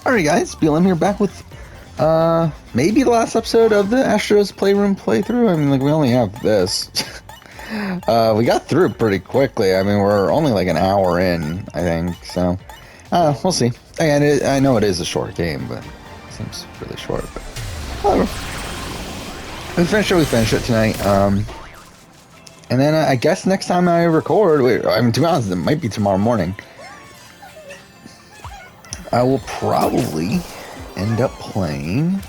Alright guys, BLM here back with maybe the last episode of the Astro's Playroom playthrough. I mean, like, we only have this. We got through it pretty quickly. I mean, we're only like an hour in, I think, so we'll see. And I know it is a short game, but it seems really short, but whatever. We finish it tonight. And then I guess next time I record, I mean, to be honest, it might be tomorrow morning. I will probably end up playing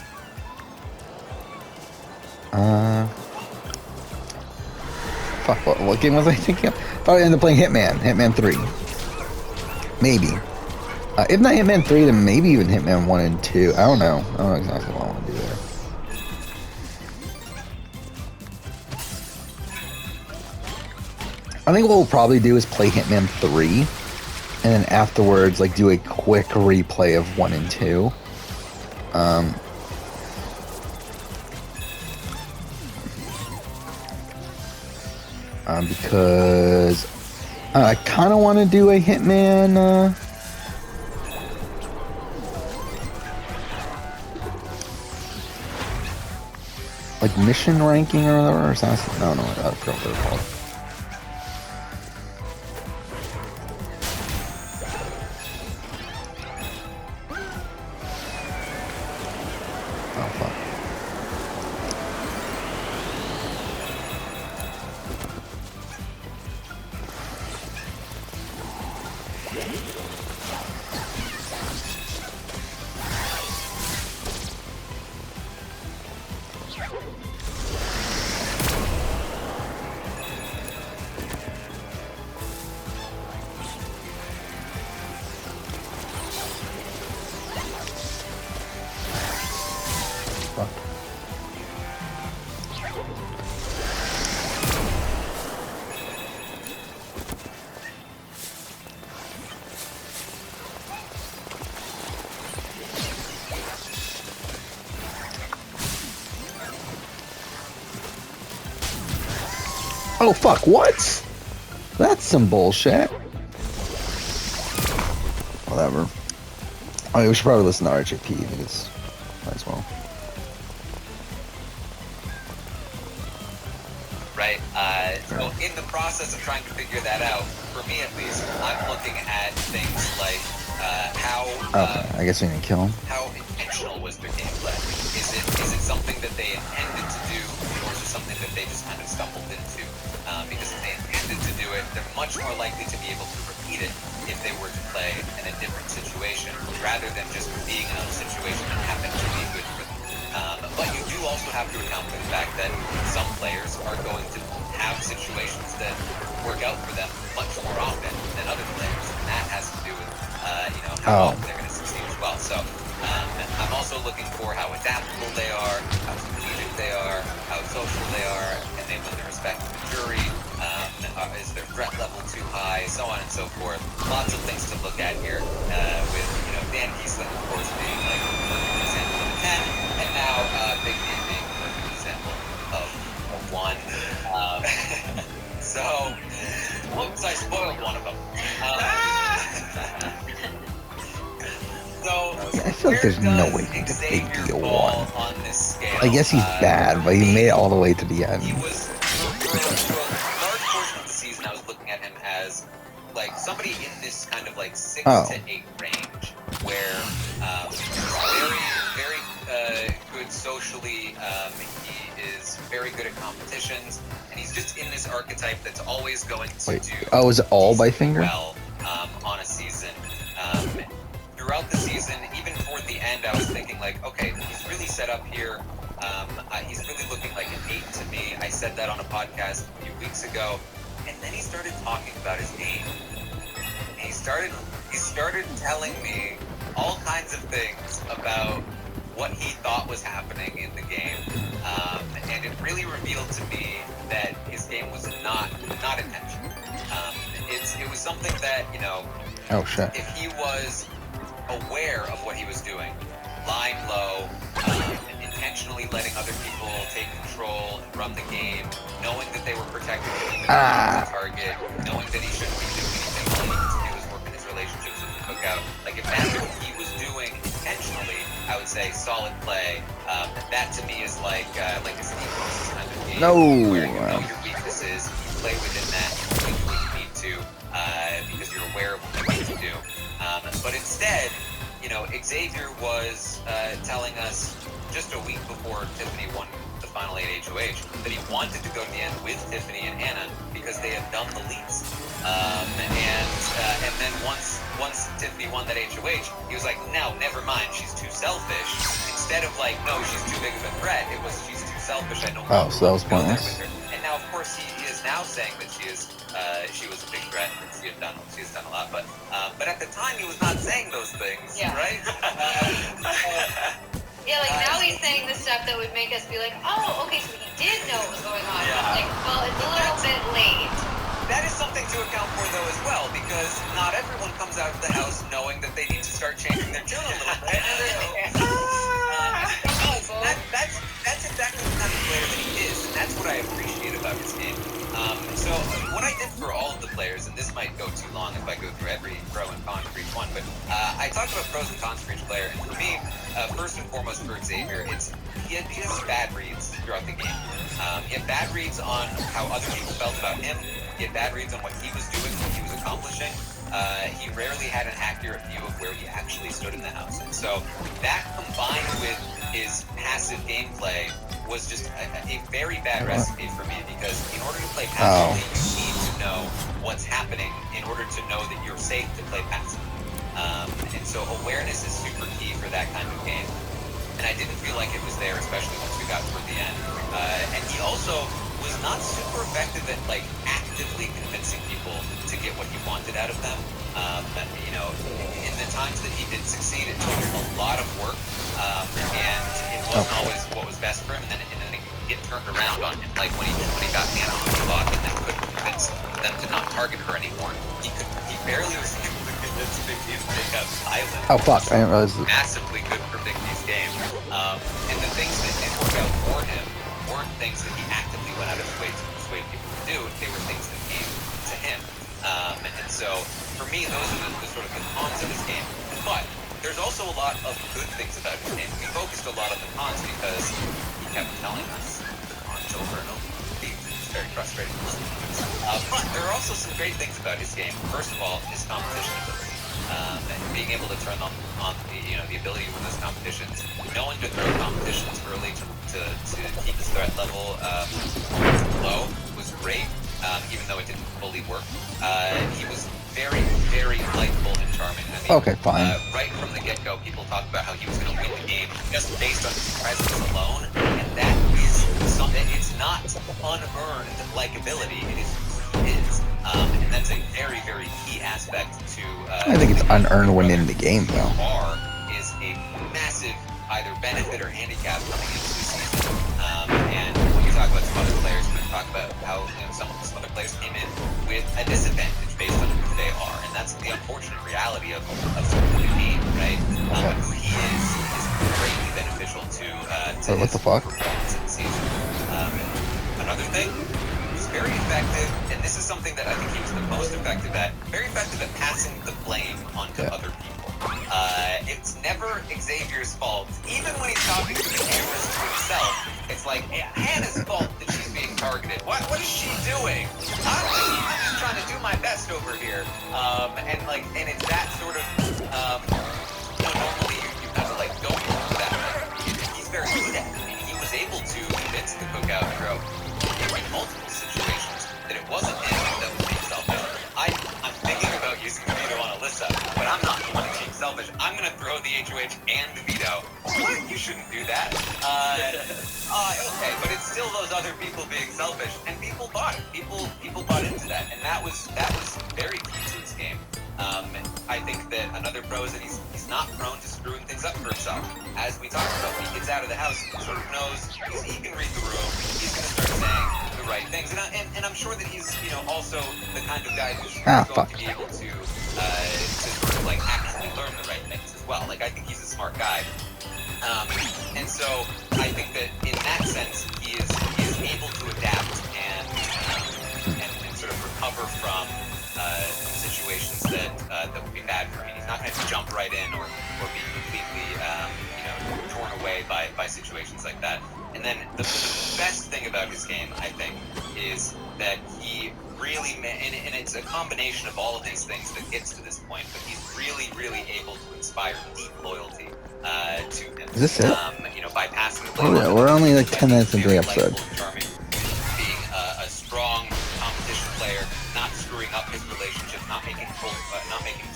fuck, what game was I thinking of? Probably end up playing Hitman 3. Maybe. If not Hitman 3, then maybe even Hitman 1 and 2. I don't know exactly what I want to do there. I think what we'll probably do is play Hitman 3. And then afterwards, like, do a quick replay of 1 and 2. Because I kind of want to do a Hitman, like, mission ranking or whatever, or something. I don't know, I forgot what they're called. Oh fuck, what? That's some bullshit. Whatever. Oh, we should probably listen to RHAP because might as well. Right, so in the process of trying to figure that out, for me at least, I'm looking at things like how I guess we didn't kill him. How intentional was their gameplay? Is it something that they intended to do, or is it something that they just kind of stumbled into? Because if they intended to do it, they're much more likely to be able to repeat it if they were to play in a different situation, rather than just being in a situation that happened to be good for them. But you do also have to account for the fact that some players are going to have situations that work out for them much more often than other players, and that has to do with how often they're going to succeed as well. So I'm also looking for how adaptable they are, how strategic they are, how social they are, and they win the respect of the jury. Is their threat level too high, so on and so forth. Lots of things to look at here, with Dan Kiesling, of course, being like a perfect example of 10, and now Big D being a perfect example of 1. So, whoops, I spoiled one of them. I feel like there's no way he can Big D a 1. On this scale, I guess he's bad, but he made it all the way to the end. He was, for a large portion of the season, I was looking at him as like somebody in this kind of like 6 to 8 range, where very good socially. He is very good at competitions, and he's just in this archetype that's always going to do. Oh, is it all by finger? Well, on a season. Throughout the season, even toward the end, I was thinking like, okay, he's really set up here. He's really looking like an 8 to me. I said that on a podcast a few weeks ago, and then he started talking about his game. And he started telling me all kinds of things about what he thought was happening in the game, and it really revealed to me that his game was not intentional. It was something that Oh shit. if he was aware of what he was doing, lying low, intentionally letting other people take control and run the game, knowing that they were protecting him, the target, knowing that he shouldn't be doing anything, all he needs to do is work in his relationships with the cookout. Like, if that's what he was doing say solid play. That to me is like a Steve Moses kind of game, No. where you know your weaknesses, you play within that, you do what you need to, because you're aware of what you need to do. But instead, you know, Xavier was telling us just a week before Tiffany won the final 8 HOH that he wanted to go to the end with Tiffany and Hannah because they had done the least. And then once Tiffany won that HOH, he was like, no, never mind, she's too selfish. Instead of like, no, she's too big of a threat, it was she's too selfish. I don't want so that was to go there pointless. with her. And now, of course, he is now saying that she is she was a big threat. She has done a lot, but at the time he was not saying those things, Yeah. right? Yeah, like now he's saying the stuff that would make us be like, oh, okay, so he did know what was going on. Yeah. Like, well, it's a little bit late. That is something to account for, though, as well, because not everyone comes out of the house knowing that they need to start changing their tune a little bit. That's exactly the kind of player that he is, and that's what I appreciate about his game. So what I did for all of the players, and this might go too long if I go through every pro and con for each one, but I talked about pros and cons for each player, and for me, first and foremost for Xavier, he has bad reads throughout the game. He had bad reads on how other people felt about him. He had bad reads on what he was doing, what he was accomplishing. He rarely had an accurate view of where he actually stood in the house. And so that combined with his passive gameplay was just a very bad recipe for me, because in order to play passively, you need to know what's happening in order to know that you're safe to play passive. And so awareness is super key for that kind of game. And I didn't feel like it was there, especially once we got toward the end. And he also was not super effective at like actively convincing people to get what he wanted out of them. You know, in the times that he did succeed, it took a lot of work, and it wasn't always what was best for him. And then it get turned around on him, like when he got Hannah on the block and then couldn't convince them to not target her anymore. He barely was able to convince Big D to take out Island. Oh fuck! I didn't realize. Massively good for Big D's game. And the things that did work out for him weren't things that he actively went out of his way to persuade people to do. They were things that came to him. And so, for me, those are the sort of the cons of his game. But there's also a lot of good things about his game. We focused a lot on the cons because he kept telling us the cons over and over. It's very frustrating. But there are also some great things about his game. First of all, his competition ability. Being able to turn on the ability to win those competitions, knowing to throw competitions early to keep his threat level low was great, even though it didn't fully work. He was very, very likable and charming. I mean, Okay, fine. Right from the get-go, people talked about how he was going to win the game just based on his presence alone, and that is something. It's not unearned likability. It is his. And that's a very, very key aspect to... I think it's unearned when in the game, though. Bar is a massive either benefit or handicap coming into the season. And when you talk about some other players, we talk about how some other players came in with a disadvantage based on who they are. And that's the unfortunate reality of the game, right? Who he is greatly beneficial to What the fuck? performance in the season. Another thing, very effective, and this is something that I think he was the most effective at, very effective at passing the blame onto other people. It's never Xavier's fault. Even when he's talking to the cameras to himself, it's like, Hannah's fault that she's being targeted. What is she doing? I'm just trying to do my best over here. And it's that sort of, normally you kind of like don't do that. He's very good at it, and he was able to convince the cookout crew in multiple situations that it wasn't him that was being selfish. I'm thinking about using the veto on Alyssa, but I'm not going to being selfish. I'm going to throw the HOH and the veto. What? You shouldn't do that. Okay, but it's still those other people being selfish, and people bought it. People bought into that, and that was very key to his game. I think that another pro is that he's not prone to screwing things up for himself. As we talked about, when he gets out of the house, he sort of knows he can read the room. He's going to start saying the right things, and I'm sure that he's also the kind of guy who's going to be able to sort of like actually learn the right things as well. Like I think he's a smart guy, and so I think that in that sense he is able to adapt and sort of recover from situations that would be bad for me. He's not going to jump right in or be completely And then the best thing about his game, I think, is that he really, and it's a combination of all of these things that gets to this point, but he's really, really able to inspire deep loyalty to him. Is this it? You know, by passing the Oh, yeah, we're only like 10 minutes into the episode. Charming, being a strong competition player, not screwing up his relationships, not making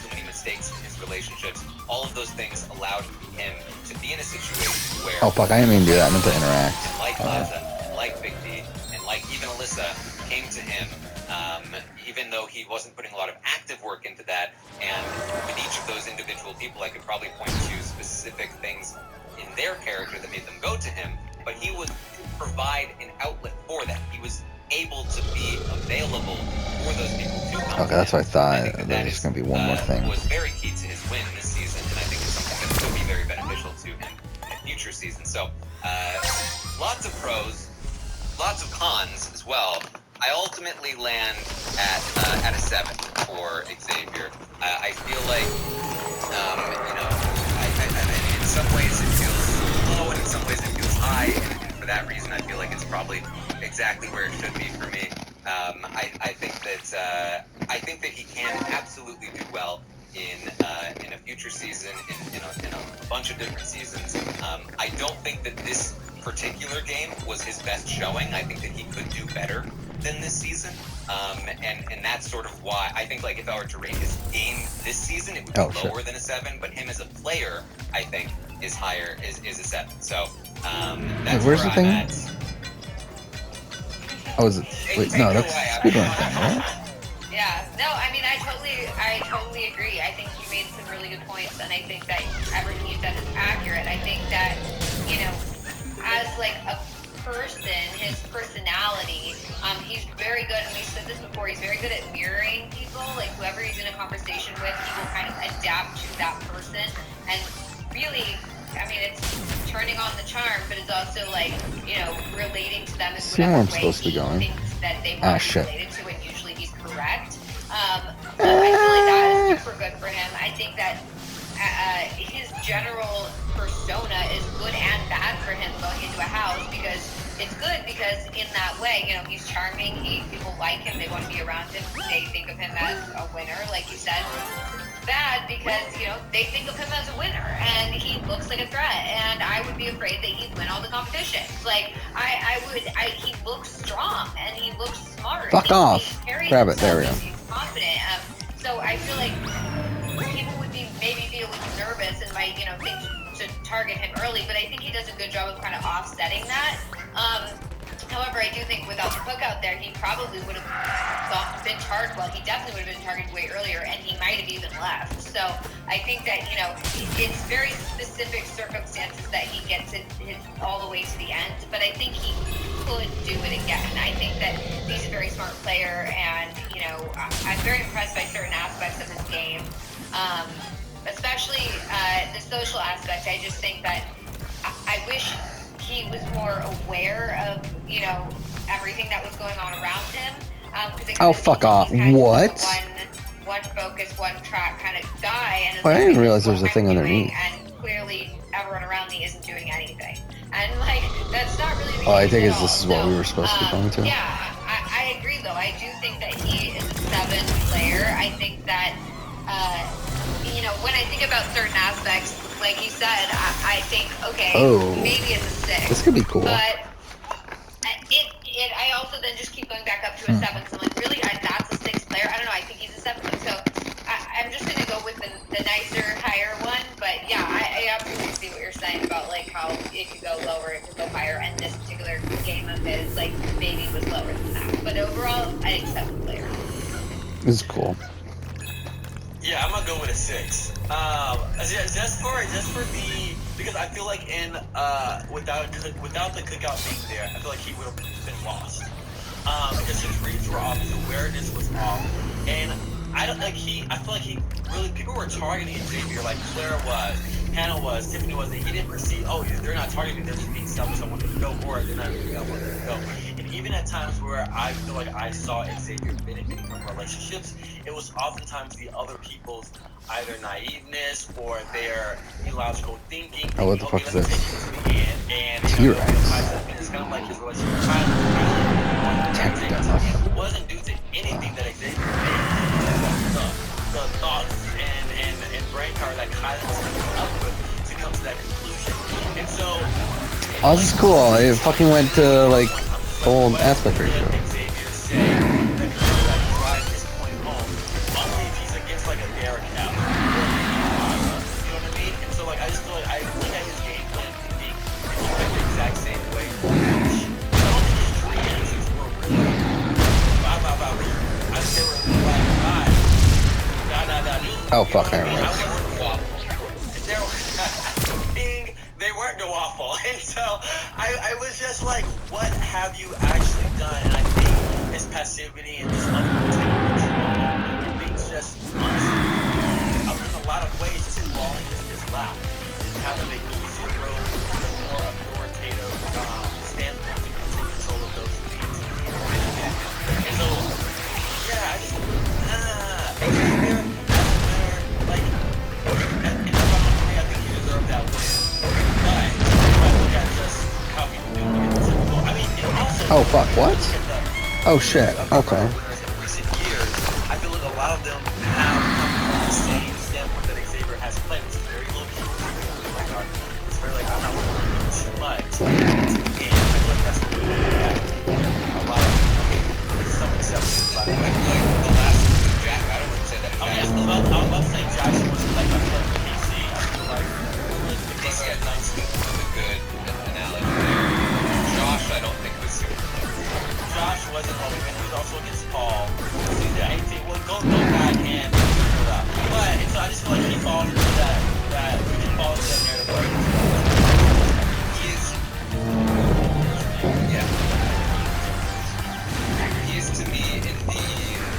too many mistakes in his relationships. All of those things allowed him to be in a situation where... Oh, fuck, I didn't mean to do that. I meant to interact. Like Liza, like Big D, and like even Alyssa came to him, even though he wasn't putting a lot of active work into that. And with each of those individual people, I could probably point to specific things in their character that made them go to him, but he would provide an outlet for them. He was able to be available for those people to come. Okay, that's what I thought. I think There's going to be one more thing. Was very key to his win this season, and I think it's something that could be very beneficial to him in future seasons. So, lots of pros, lots of cons as well. I ultimately land at a 7 for Xavier. I feel like, you know, I in some ways it feels low, and in some ways it feels high, and for that reason I feel like it's probably exactly where it should be for me. I think that he can absolutely do well in a future season, in a bunch of different seasons. I don't think that this particular game was his best showing. I think that he could do better than this season, and that's sort of why I think, like, if I were to rate his game this season, it would be lower than a 7. But him as a player, I think, is higher, is a 7. So that's where's where the thing? I'm at. Oh, is it? Wait, no, that's speedrun thing, right? Yeah, no, I mean, I totally agree. I think you made some really good points, and I think that everything you said is accurate. I think that, you know, as like a person, his personality, he's very good, and we said this before, he's very good at mirroring people. Like, whoever he's in a conversation with, he will kind of adapt to that person, and really, I mean, it's turning on the charm, but it's also like, you know, relating to them in See where I'm whatever way supposed to be he going. thinks that they want to be shit. related to, and usually he's correct. So I feel like that is super good for him. I think that his general persona is good and bad for him going into a house, because it's good because in that way, you know, he's charming, people like him, they want to be around him, they think of him as a winner, like you said. Bad because, you know, they think of him as a winner, and he looks like a threat, and I would be afraid that he'd win all the competitions. Like, he looks strong, and he looks smart. Fuck off. Grab it, there we go. He's confident. So I feel like people would maybe be a little nervous and might, you know, think to target him early, but I think he does a good job of kind of offsetting that. However, I do think without the hook out there, he probably would have been targeted. Well, he definitely would have been targeted way earlier, and he might have even left. So I think that, you know, it's very specific circumstances that he gets it all the way to the end. But I think he could do it again. I think that he's a very smart player, and, you know, I'm very impressed by certain aspects of his game, especially the social aspect. I just think that I wish he was more aware of, you know, everything that was going on around him. Oh, fuck off. What? One focus, one track kind of guy. And I didn't realize there was a thing underneath. And clearly everyone around me isn't doing anything. And, like, that's not really the case. Oh, I think at this is all. what we were supposed to be going to. Yeah, I agree, though. I do think that he is a 7 player. I think that, you know, when I think about certain aspects, like you said, I think, okay, maybe it's a 6. This could be cool. But I also then just keep going back up to a 7. So I'm like, really? That's a 6 player? I don't know. I think he's a 7. So I'm just going to go with the nicer, higher one. But yeah, I absolutely see what you're saying about, like, how it could go lower, it could go higher. And this particular game of his, like, maybe was lower than that. But overall, I think 7 player. This is cool. Yeah, I'm gonna go with a 6. Just for the, because I feel like without the cookout being there, I feel like he would have been lost. Because his reads were off, his awareness was off, and I feel like he really, people were targeting Xavier, like Clara was, Hannah was, Tiffany was, and he didn't perceive, oh, they're not targeting, they're just being selfish, I want them to go, or they're not really want them to go. And even at times where I feel like I saw Xavier benefiting from relationships, it was oftentimes the other people's either naiveness or their illogical thinking. Oh, what the fuck is this? And T-Rex. kind of like his relationship with Kylan wasn't due to anything that Xavier did. The thoughts and brain power that Kylan was coming up with to come to that conclusion. And so, Oh, this is cool. It fucking went to like old aspect ratio. Xavier said that he's going to drive his point home only if he's against like a Derek L. You know what I mean? And so like I just feel like I look at his game plan thinking it's like the exact same way. Some of his transitions were really they were like Oh fuck, I remember. They weren't the waffle. And so I was just like, what have you actually done? And I think his passivity and this things just in a lot of ways, just his balling is loud. It's kind of an easier road, more authoritative standpoint to take control of those things. And so, yeah, I just, Xavier, as a winner, like, in the final three, I think he deserved that win. But if I look at just how people do it, it's typical. I mean, it also. Oh fuck, what? Oh shit, okay. In recent years, I feel like a lot of them have come from the same standpoint that Xavier has played, which is very low key. It's very like, I'm not looking too much. And I feel like that's a lot of some exceptions. But Like the last Jack, I wouldn't say that. I'm about to say Jackson was like I feel like PC. I feel like DC had 19 was a good analogy there. Josh, I don't think was super close. Josh wasn't only when he was also against Paul. Yeah, well, go back and figure it out. But and so I just feel like he falls into that he falls into that narrative. He is, yeah. He is to me in the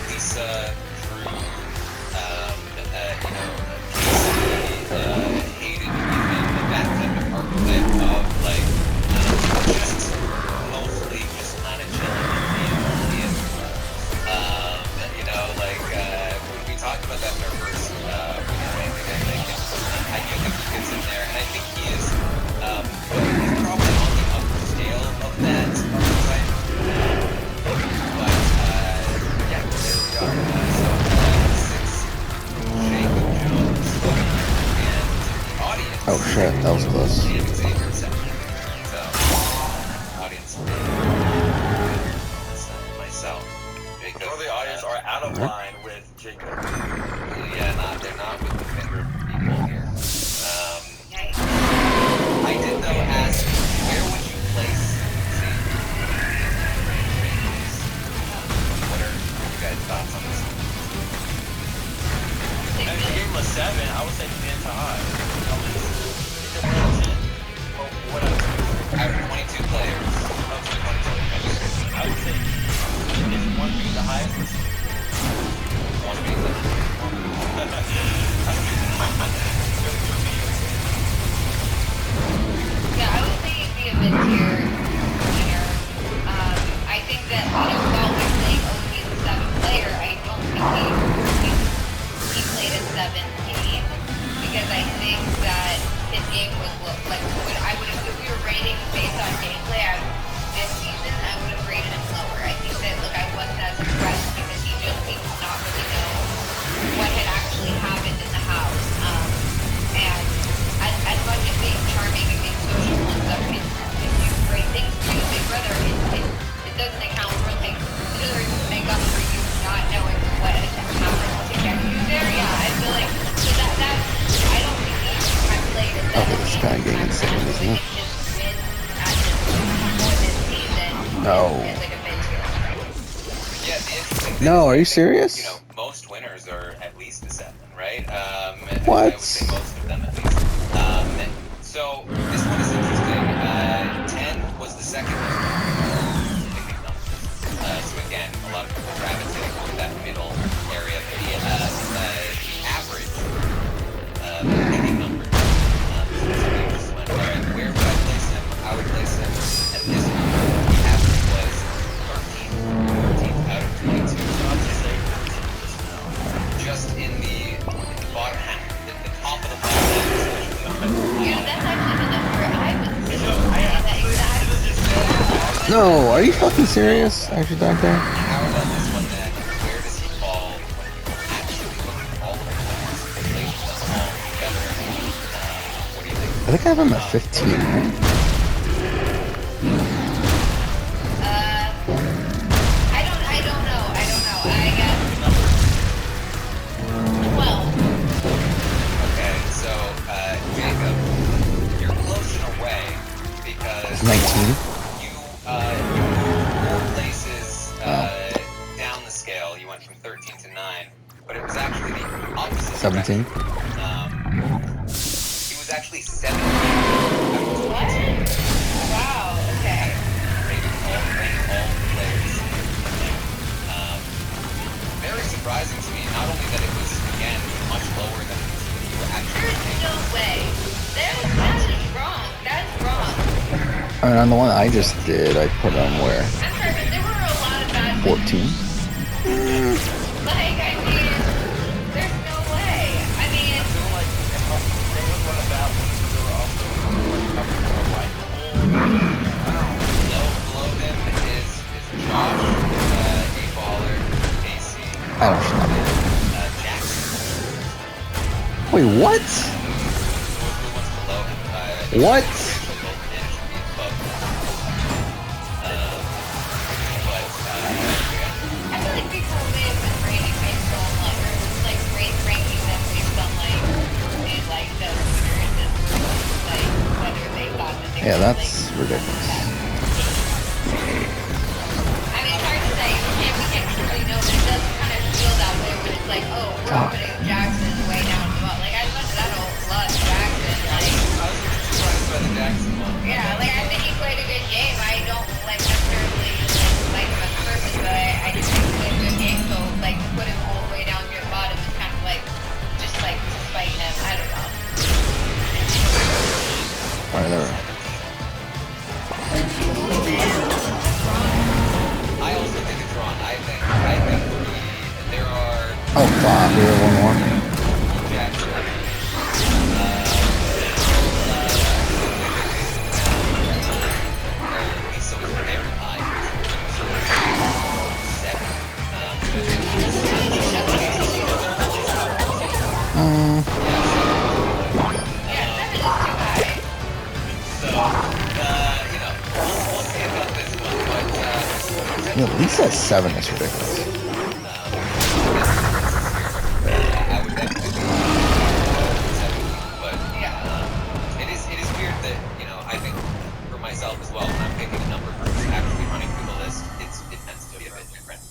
Lisa, Drew, hated even that type of archetype of like just mostly just kind of chilling in like when we talked about that in our first I do think he gets in there, and I think he is he's probably on the upper scale of that archetype. But yeah, there we are. So 6, Jacob Jones, and the audience. Oh shit, that was close. And Xavier second. So audience myself. Jacob. Or the audience are out of line with Jacob. Yeah, they're not with the finger people here. Nice. I did though ask, where would you place Xavier? What are you guys' thoughts on this? And if you gave him a 7, I would say mid to high. At least. It's a 10. Well, what else? Out of 22 players. Up to 22. I would say is 1 being the highest. One being the Yeah, I would say he'd be a mid-tier winner. I think that, while we're saying, oh, he's a 7 player, I don't think he played a 7 game, because I think that his game was like, if we were rating based on gameplay, this season, I would have rated him lower. I think that, I wasn't as impressed because he just seemed to not really know what had actually happened in the house. And as much as being charming and being social and stuff, if you bring things to Big Brother, it doesn't account for things. It doesn't make up for you not knowing what had happened to get you there. Yeah, I feel like so that I don't think he had played a Okay, this guy getting insane, isn't it? His win at this season No. is like a mid-tier. Yeah, the interesting thing No, is, are you I think, serious? most winners are at least a 7, right? What? I would say most of them at least. So this one is interesting. 10 was the second most picking numbers. So again, a lot of people gravitating to that middle area. The average picking numbers. So went, all right, where would I place him? I would place him at this number. The average was 13th out of 22. Just in the bottom half, the top of the bottom half. No, are you fucking serious? I actually died there. How about this one then? Where does he fall when you actually look at all of the players and relate them all together? What do you think? I think I have him at 15, right? I don't know. I guess 12. Okay, so Jacob, you're close in a way because 19. you four places down the scale. You went from 13 to 9, but it was actually the opposite. 17. He was actually 17. What? Wow, okay. Rated all players. Very surprising to me. Not only that it was again much lower than you were actually There's thinking. no way. That is wrong. That's wrong. I mean, on the one I just did, I put on where? I'm sorry, but there were a lot of bad 14. Like, I mean, there's no way. I mean, I feel like there was one of that ones, but there were also like more likable. Below him is Josh, A-Baller, AC, I don't know. Jackson. Wait, what? Who one's below him? What? Rachel Golden Age should be above him. I feel like people may have been rating based on, like, or like, ranking them based on, like, they like the experiences, like, whether they thought that they Yeah, were, that's like, ridiculous. I mean, it's hard to say. We can't truly know, but it does kind of feel that way when it's like, oh, we're putting Jackson way down the bottom. Like, as much as I don't love Jackson, like, I was surprised by the Jackson one. yeah, like, I think he played a good game. I don't, like, necessarily like him as a person, but I just think he played a good game, so, like, to put him all the way down to the bottom is kind of like, just, like, to spite him. I don't know. Alright, there. I also think it's wrong. I think there are Oh, fuck. We have one more. Jackson. So is very high. Yeah, 7 is too high. So, we'll see about this one, but Yeah, Lisa 7 is ridiculous. I would definitely be 17, but it is weird that, I think for myself as well, when I'm picking a number versus actually running through the list, it tends to be a bit different.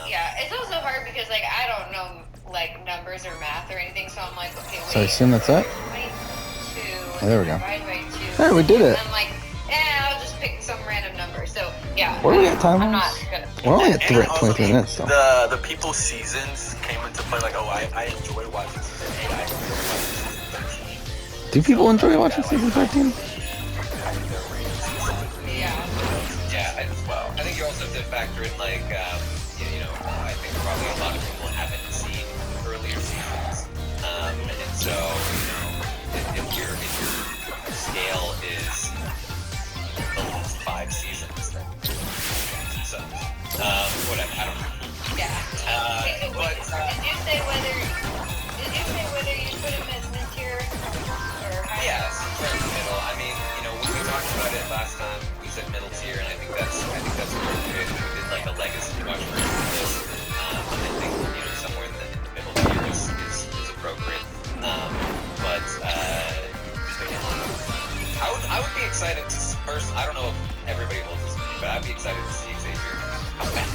Yeah, it's also hard because, like, I don't know, like, numbers or math or anything, so I'm like, okay, wait. So I assume that's it? 22. Oh, there we go. Divided by 2. Hey, we did it. I'm like, I'll just pick some random number. So, yeah. What are we at time I'm wise? not gonna. We're only at And also 23 minutes, though. the people's seasons came into play. Like, oh, I enjoy watching season 8. I enjoy watching season 13. Do people enjoy watching season 13? Yeah. Yeah, I think you also have to factor in, like, I think probably a lot of people haven't seen earlier seasons. And so, if your scale is the last 5 seasons, then so, whatever, I don't know. Yeah. Okay, so But, did you say whether you put him as mid-tier or high? yeah, somewhere in the middle. I mean, when we talked about it last time, we said middle tier, and I think that's appropriate. We did like a legacy rush version of this. I think somewhere in the middle tier is appropriate. But I would be excited to first. I don't know if everybody holds this opinion, but I'd be excited to see Xavier come back.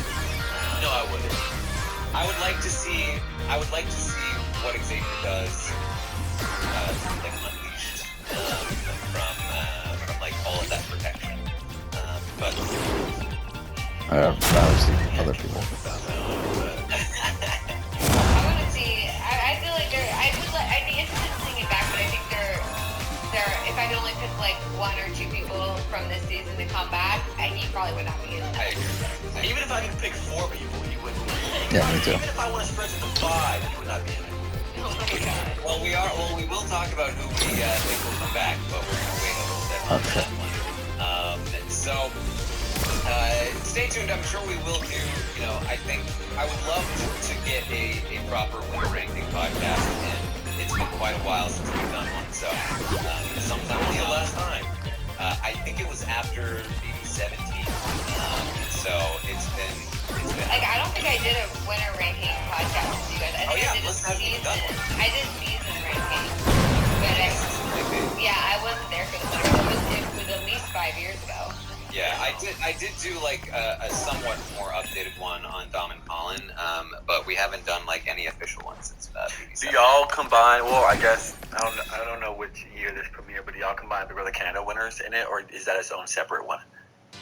No, I wouldn't. I would like to see what Xavier does, like unleashed from like all of that protection. But I'd rather see other people. I want to see. I feel like I'd be interested in seeing it back, but I think they're. If I could only pick like 1 or 2 people from this season to come back, he probably would not be in I it. agree. Even if I could pick 4 people, he wouldn't be in it. Yeah, me too. Even if I want to spread it to 5, he would not be in it. Oh my god. Well, we will talk about who we think will come back, but we're gonna wait a little bit on Okay. that one. So stay tuned. I'm sure we will do. You know, I think I would love to get a proper winner ranking podcast, and it's been quite a while since we've done one. So sometime When was the last time? I think it was after maybe 17. So it's been. Like, I don't think I did a winner ranking podcast with you guys. I think I did a season. I did season ranking. But I wasn't there for the winner. It was at least 5 years ago. Yeah, I did do like a somewhat more updated one on Dom and Colin, but we haven't done like any official one since Do y'all combine? Well, I guess I don't know which year this premiered, but do y'all combine the Brother Canada winners in it, or is that its own separate one?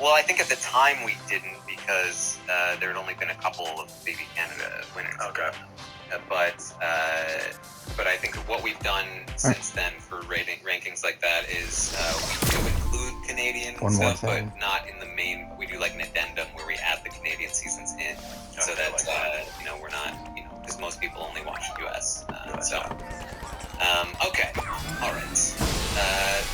Well, I think at the time we didn't because there had only been a couple of Baby Canada winners. Okay. But I think what we've done since then for rankings like that is we do include Canadian stuff, but not in the main. We do like an addendum where we add the Canadian seasons in, so that we're not because most people only watch US. Okay, all right.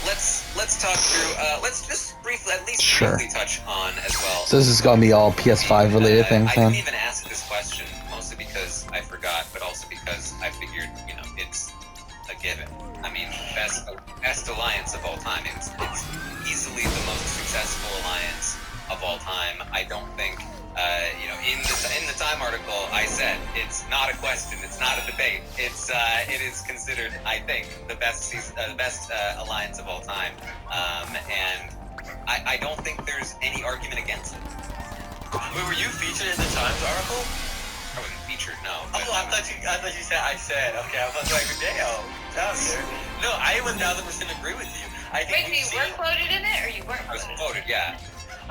Let's talk through. Let's just briefly, at least briefly touch on as well. So this is gonna be all PS5 related things, I then? didn't even ask this question, mostly because I forgot, but also because I figured, it's a given. I mean, best alliance of all time. It's easily the most successful alliance of all time. I don't think, in the Time article, I said it's not a question, it's not a debate. It is considered, I think, the best alliance of all time, and I don't think there's any argument against it. Wait, were you featured in the Times article? I wasn't featured, no. Oh, I thought you said I said. Okay, I was like, damn, down there. No, I 1000% agree with you. I think Wait, so you were quoted in it, or you weren't I was quoted? quoted, yeah.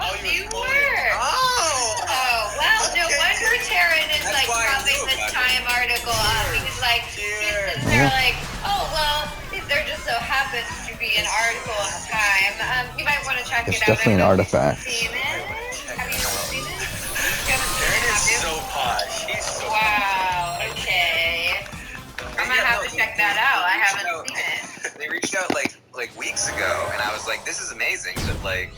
Oh, you quoted. were. Oh, well, no wonder Taryn is That's like why I propping knew this about Time article up. He's like, they're like, oh well, there just so happens to be an article in Time. You might want to check It's it out. definitely an artifact. Seen it? Have you seen it? You haven't seen Taryn it, have is you? so posh. She's so Wow. Okay. I'm gonna have to check that out. I haven't seen it. They reached out like weeks ago, and I was like, "This is amazing that like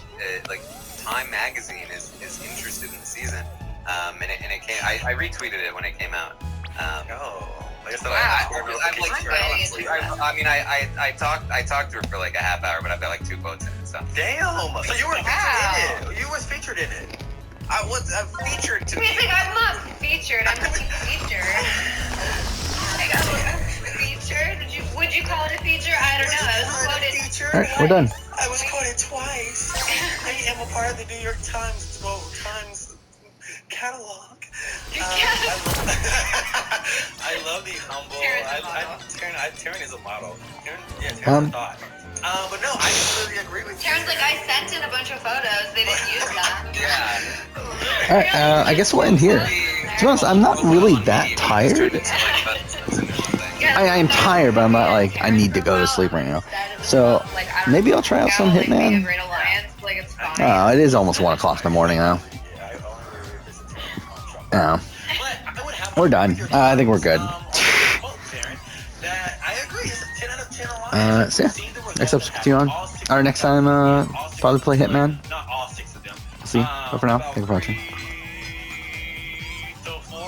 Time magazine is interested in the season." And it came. I retweeted it when it came out. I guess I talked to her for like a half hour, but I've got like 2 quotes in it. So damn. So you were featured in it. You was featured in it. I was featured to He's be. like, I'm not featured. I'm just featured. Like, featured? Would you call it a feature? I don't know. I was quoted. Alright, we're done. I was quoted twice. I am a part of the New York Times catalog. I love the humble. Taryn is a model. Taryn is a thought. But no, I completely agree with you. Taryn's like, I sent in a bunch of photos. They didn't use them. Yeah. Alright, I guess we'll end here. To be honest, I'm not really that tired. I am tired, but I'm not like, I need to go to sleep right now. So, maybe I'll try out some Hitman. Oh, it is almost 1 o'clock in the morning now. Yeah. We're done. I think we're good. So yeah, next episode continue on. Our next time, probably play Hitman. See, but for now, thank you for watching.